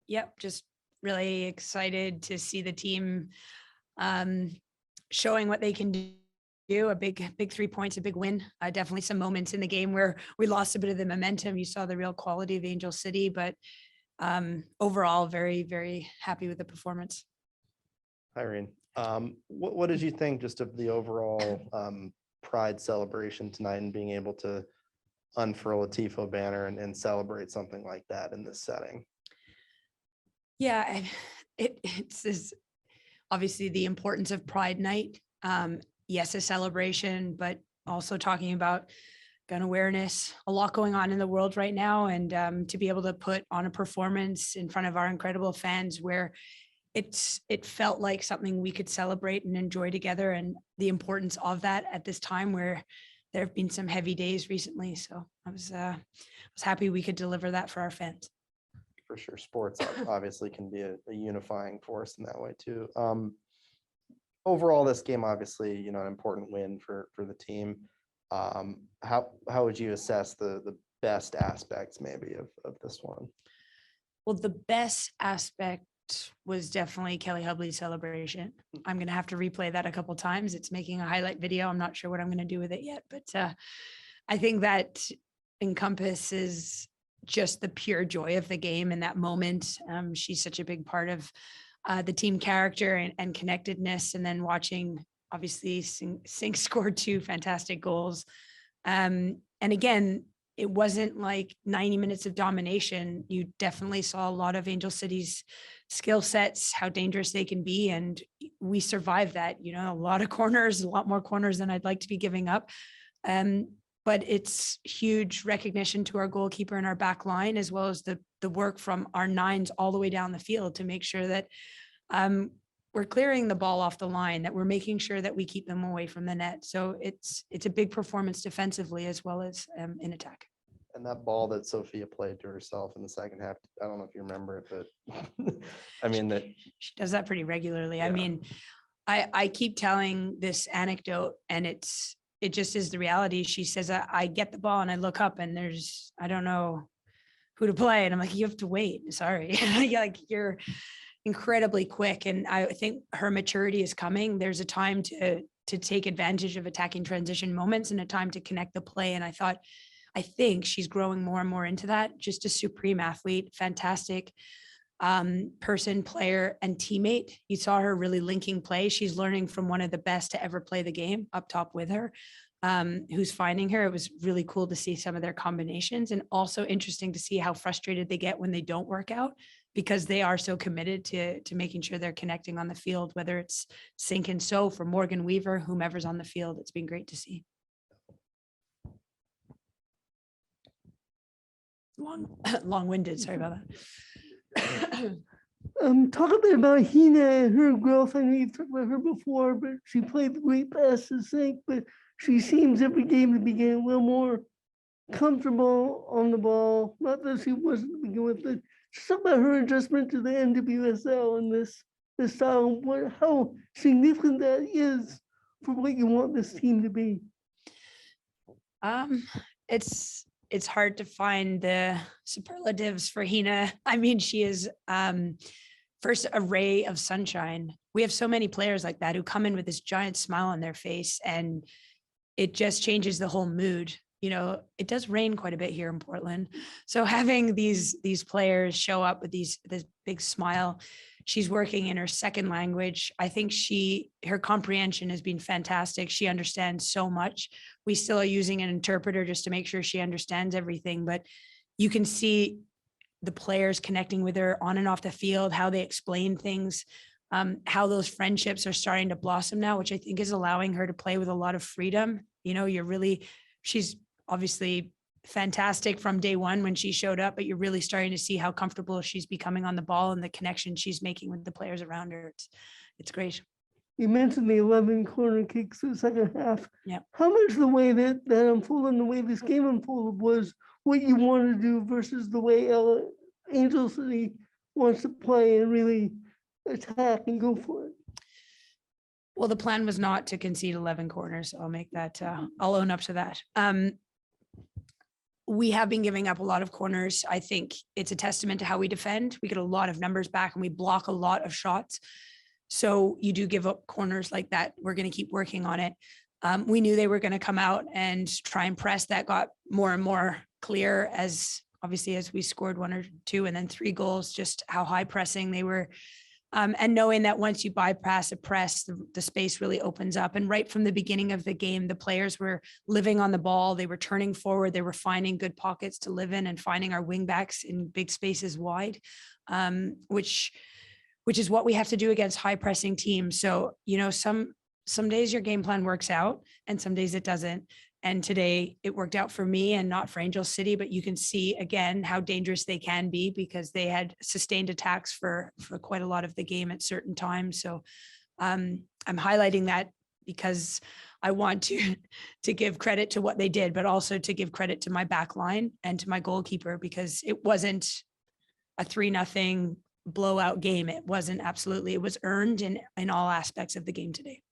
Yep, just really excited to see the team showing what they can do. A big 3 points, a big win. Definitely some moments in the game where we lost a bit of the momentum. You saw the real quality of Angel City, but overall, very happy with the performance. Hi, Rhian. What did you think just of the overall Pride celebration tonight and being able to unfurl a TIFO banner and celebrate something like that in this setting? Yeah, it's obviously the importance of Pride Night. Yes, a celebration, but also talking about gun awareness, a lot going on in the world right now. And to be able to put on a performance in front of our incredible fans where it felt like something we could celebrate and enjoy together, and the importance of that at this time where there have been some heavy days recently. So I was happy we could deliver that for our fans. For sure. Sports obviously can be a unifying force in that way too. Overall, this game, obviously, an important win for the team. How would you assess the best aspects maybe of this one? Well, the best aspect was definitely Kelly Hubley's celebration. I'm going to have to replay that a couple times. It's making a highlight video. I'm not sure what I'm going to do with it yet, but I think that encompasses just the pure joy of the game in that moment. She's such a big part of the team character and connectedness. And then watching, obviously, Sink scored 2 fantastic goals. And again, it wasn't like 90 minutes of domination. You definitely saw a lot of Angel City's skill sets, how dangerous they can be. And we survived that, a lot of corners, a lot more corners than I'd like to be giving up. But it's huge recognition to our goalkeeper and our back line, as well as the work from our 9s all the way down the field to make sure that we're clearing the ball off the line, that we're making sure that we keep them away from the net. So it's a big performance defensively as well as in attack. And that ball that Sophia played to herself in the second half, I don't know if you remember it, but I mean that she does that pretty regularly. Yeah. I mean, I keep telling this anecdote, and it just is the reality. She says, I get the ball and I look up and I don't know who to play. And I'm like, you have to wait. Sorry. Like, you're incredibly quick. And I think her maturity is coming. There's a time to take advantage of attacking transition moments and a time to connect the play. And I think she's growing more and more into that. Just a supreme athlete, fantastic person, player, and teammate. You saw her really linking play. She's learning from one of the best to ever play the game up top with her, who's finding her. It was really cool to see some of their combinations, and also interesting to see how frustrated they get when they don't work out, because they are so committed to making sure they're connecting on the field, whether it's Sink and Soph or Morgan Weaver, whomever's on the field. It's been great to see. Long-winded, sorry about that. Talk a bit about Hina and her growth. I know you've talked about her before, but she played the great pass to Sink, but she seems every game to be getting a little more comfortable on the ball. Not that she wasn't to begin with, but just talk about her adjustment to the NWSL and this style, how significant that is for what you want this team to be. It's hard to find the superlatives for Hina. I mean, she is first a ray of sunshine. We have so many players like that who come in with this giant smile on their face, and it just changes the whole mood. It does rain quite a bit here in Portland. So having these players show up with this big smile, she's working in her second language. I think her comprehension has been fantastic. She understands so much. We still are using an interpreter just to make sure she understands everything, but you can see the players connecting with her on and off the field, how they explain things, how those friendships are starting to blossom now, which I think is allowing her to play with a lot of freedom. She's obviously fantastic from day one when she showed up, but you're really starting to see how comfortable she's becoming on the ball and the connection she's making with the players around her. It's great. You mentioned the 11 corner kicks in the second half. Yeah. How much the way that unfolded and the way this game unfolded was what you want to do versus the way Angel City wants to play and really attack and go for it? Well, the plan was not to concede 11 corners. So I'll make that, I'll own up to that. we have been giving up a lot of corners. I think it's a testament to how we defend. We get a lot of numbers back and we block a lot of shots. So you do give up corners like that. We're going to keep working on it. We knew they were going to come out and try and press. That got more and more clear as obviously as we scored 1 or 2 and then 3 goals, just how high pressing they were. And knowing that once you bypass a press, the space really opens up. And right from the beginning of the game, the players were living on the ball. They were turning forward. They were finding good pockets to live in and finding our wing backs in big spaces wide, which is what we have to do against high pressing teams. So, you know, some days your game plan works out and some days it doesn't. And today it worked out for me and not for Angel City, but you can see again how dangerous they can be because they had sustained attacks for quite a lot of the game at certain times. So I'm highlighting that because I want to give credit to what they did, but also to give credit to my back line and to my goalkeeper because it wasn't a 3-0 blowout game. It wasn't absolutely, it was earned in all aspects of the game today.